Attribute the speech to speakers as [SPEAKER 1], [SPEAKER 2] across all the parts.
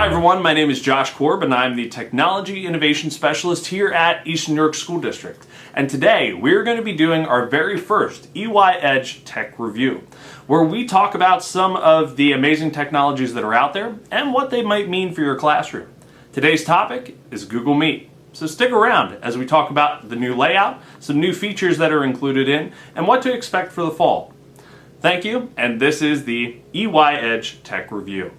[SPEAKER 1] Hi everyone, my name is Josh Korb and I'm the Technology Innovation Specialist here at Eastern New York School District. And today we're going to be doing our very first EY Edge Tech Review, where we talk about some of the amazing technologies that are out there and what they might mean for your classroom. Today's topic is Google Meet. So stick around as we talk about the new layout, some new features that are included in, and what to expect for the fall. Thank you, and this is the EY Edge Tech Review.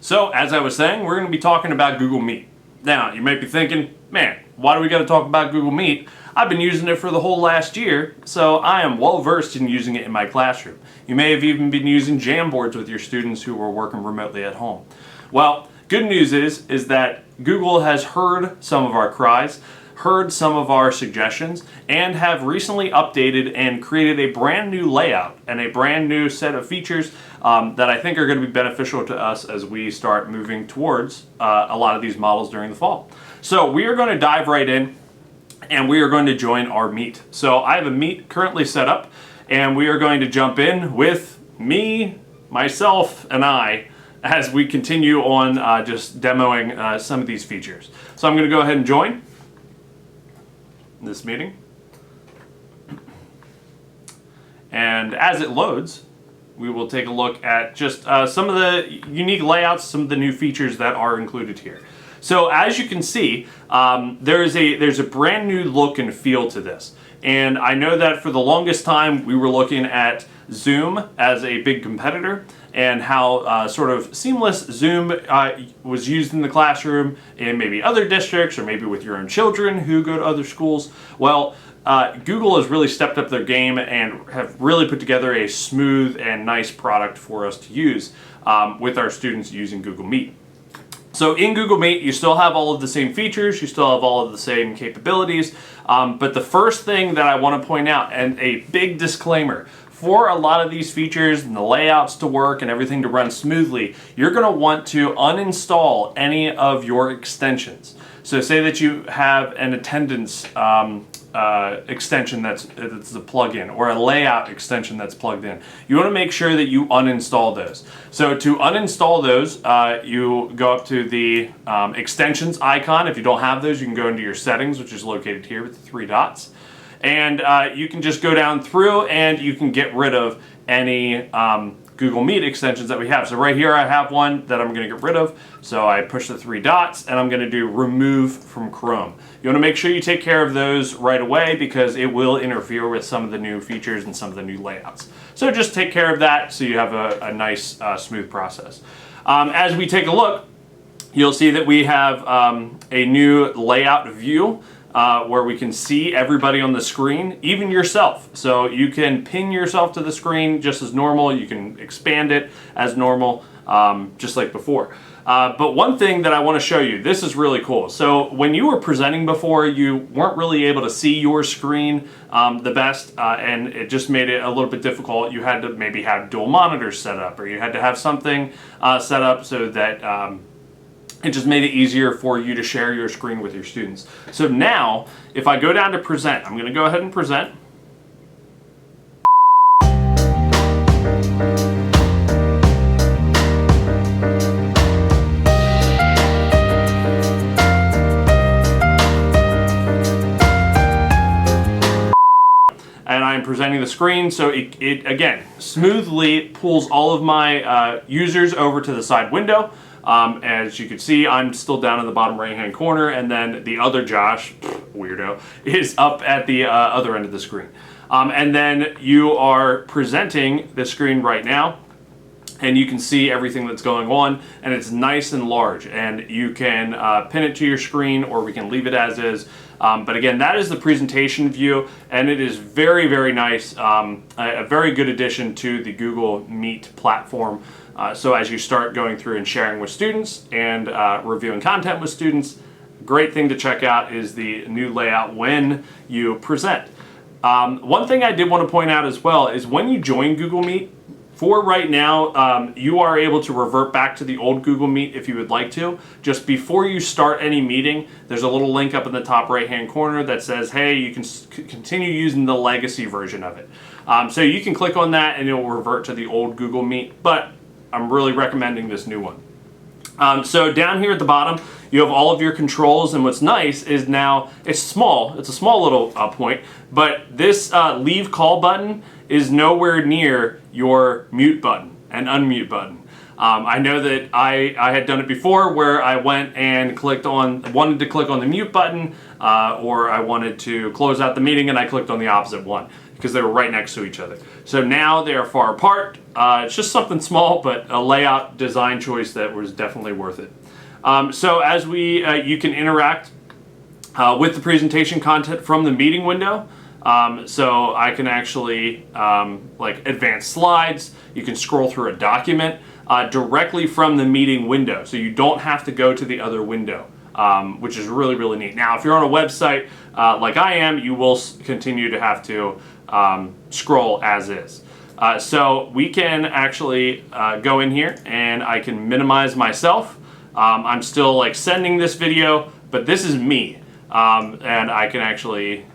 [SPEAKER 1] So, as I was saying, we're going to be talking about Google Meet. Now, you might be thinking, man, why do we got to talk about Google Meet? I've been using it for the whole last year, so I am well versed in using it in my classroom. You may have even been using Jamboards with your students who were working remotely at home. Well, good news is that Google has heard some of our cries, heard some of our suggestions, and have recently updated and created a brand new layout and a brand new set of features that I think are going to be beneficial to us as we start moving towards a lot of these models during the fall. So we are going to dive right in and we are going to join our Meet. So I have a Meet currently set up and we are going to jump in with me, myself, and I as we continue on just demoing some of these features. So I'm going to go ahead and join this meeting. And as it loads, we will take a look at just some of the unique layouts, some of the new features that are included here. So as you can see, there's a brand new look and feel to this. And I know that for the longest time we were looking at Zoom as a big competitor and how sort of seamless Zoom was used in the classroom in maybe other districts or maybe with your own children who go to other schools. Well, Google has really stepped up their game and have really put together a smooth and nice product for us to use with our students using Google Meet. So in Google Meet, you still have all of the same features, you still have all of the same capabilities, but the first thing that I want to point out, and a big disclaimer, for a lot of these features and the layouts to work and everything to run smoothly, you're going to want to uninstall any of your extensions. So say that you have an attendance extension that's a plug-in or a layout extension that's plugged in. You want to make sure that you uninstall those. So to uninstall those, you go up to the extensions icon. If you don't have those, you can go into your settings, which is located here with the three dots. And you can just go down through and you can get rid of any Google Meet extensions that we have. So right here I have one that I'm going to get rid of. So I push the three dots and I'm going to do remove from Chrome. You want to make sure you take care of those right away because it will interfere with some of the new features and some of the new layouts. So just take care of that so you have a nice smooth process. As we take a look, you'll see that we have a new layout view where we can see everybody on the screen, even yourself. So you can pin yourself to the screen just as normal. You can expand it as normal, just like before. But one thing that I want to show you, this is really cool. So when you were presenting before, you weren't really able to see your screen the best, and it just made it a little bit difficult. You had to maybe have dual monitors set up, or you had to have something set up so that it just made it easier for you to share your screen with your students. So now, if I go down to present, I'm going to go ahead and present. And I'm presenting the screen, so it again smoothly pulls all of my users over to the side window. As you can see, I'm still down in the bottom right hand corner, and then the other Josh, weirdo, is up at the other end of the screen. And then you are presenting the screen right now, and you can see everything that's going on, and it's nice and large, and you can pin it to your screen, or we can leave it as is. But again, that is the presentation view, and it is very, very nice, a very good addition to the Google Meet platform. So as you start going through and sharing with students and reviewing content with students, great thing to check out is the new layout when you present. One thing I did want to point out as well is when you join Google Meet, for right now, you are able to revert back to the old Google Meet if you would like to. Just before you start any meeting, there's a little link up in the top right-hand corner that says, hey, you can continue using the legacy version of it. So you can click on that and it will revert to the old Google Meet, but I'm really recommending this new one. So down here at the bottom, you have all of your controls, and what's nice is now it's small. It's a small little point, but this leave call button is nowhere near your mute button and unmute button. I know that I had done it before where I went and wanted to click on the mute button, or I wanted to close out the meeting and I clicked on the opposite one because they were right next to each other. So now they are far apart. It's just something small, but a layout design choice that was definitely worth it. So as you can interact with the presentation content from the meeting window. So I can actually like advance slides. You can scroll through a document directly from the meeting window. So you don't have to go to the other window, which is really, really neat. Now, if you're on a website like I am, you will continue to have to scroll as is. So we can actually go in here and I can minimize myself. I'm still like sending this video, but this is me. And I can actually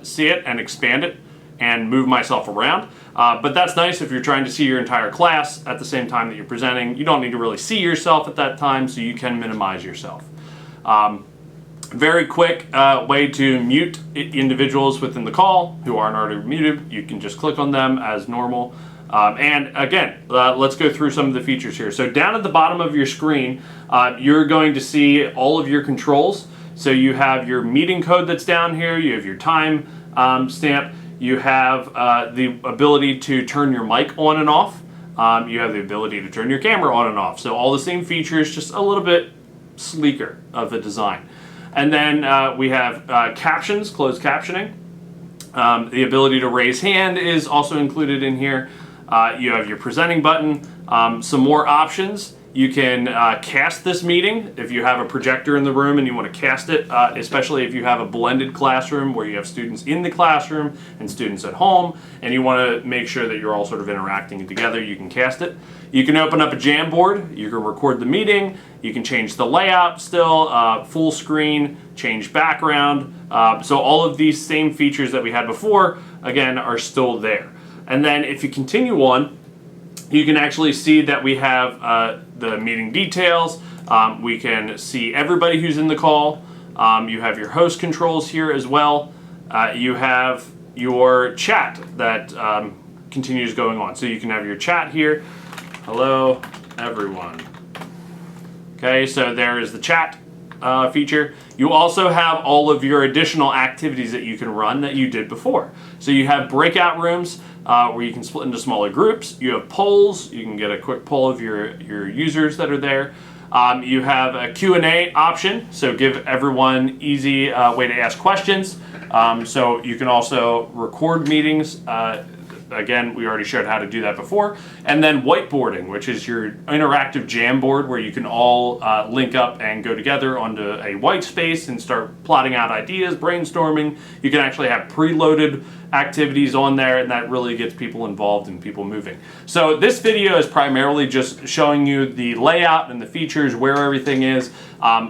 [SPEAKER 1] see it and expand it and move myself around. But that's nice if you're trying to see your entire class at the same time that you're presenting. You don't need to really see yourself at that time, so you can minimize yourself. Very quick way to mute individuals within the call who aren't already muted. You can just click on them as normal. And again, let's go through some of the features here. So down at the bottom of your screen, you're going to see all of your controls. So you have your meeting code that's down here, you have your time stamp, you have the ability to turn your mic on and off, you have the ability to turn your camera on and off. So all the same features, just a little bit sleeker of the design. And then we have captions, closed captioning. The ability to raise hand is also included in here. You have your presenting button, some more options. You can cast this meeting if you have a projector in the room and you want to cast it, especially if you have a blended classroom where you have students in the classroom and students at home, and you want to make sure that you're all sort of interacting together. You can cast it. You can open up a Jamboard. You can record the meeting. You can change the layout still, full screen, change background. So all of these same features that we had before, again, are still there. And then if you continue on, you can actually see that we have the meeting details. We can see everybody who's in the call. You have your host controls here as well. You have your chat that continues going on. So you can have your chat here. Hello, everyone. Okay, so there is the chat feature. You also have all of your additional activities that you can run that you did before. So you have breakout rooms where you can split into smaller groups. You have polls. You can get a quick poll of your users that are there. You have a Q&A option, so give everyone easy way to ask questions. So you can also record meetings. Again, we already showed how to do that before. And then whiteboarding, which is your interactive Jamboard where you can all link up and go together onto a white space and start plotting out ideas, brainstorming. You can actually have preloaded activities on there, and that really gets people involved and people moving. So this video is primarily just showing you the layout and the features, where everything is.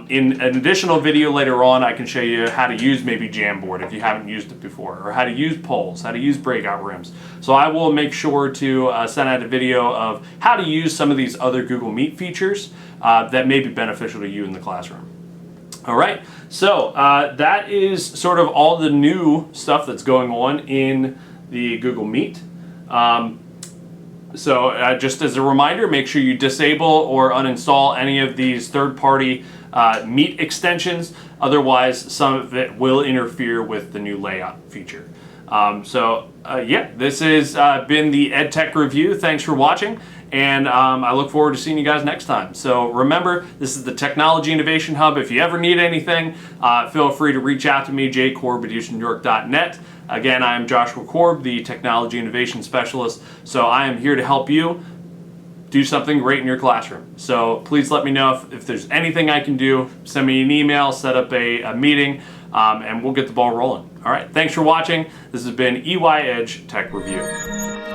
[SPEAKER 1] In an additional video later on, I can show you how to use maybe Jamboard if you haven't used it before, or how to use polls, how to use breakout rooms. So I will make sure to send out a video of how to use some of these other Google Meet features that may be beneficial to you in the classroom. All right, so that is sort of all the new stuff that's going on in the Google Meet. So just as a reminder, make sure you disable or uninstall any of these third-party Meet extensions. Otherwise, some of it will interfere with the new layout feature. Yeah, this has been the EdTech Review. Thanks for watching, and I look forward to seeing you guys next time. So remember, this is the Technology Innovation Hub. If you ever need anything, feel free to reach out to me, jkorb@houstonnewyork.net. Again, I am Joshua Korb, the Technology Innovation Specialist, so I am here to help you do something great in your classroom. So please let me know if there's anything I can do. Send me an email, set up a meeting, and we'll get the ball rolling. All right, thanks for watching. This has been EY Edge Tech Review.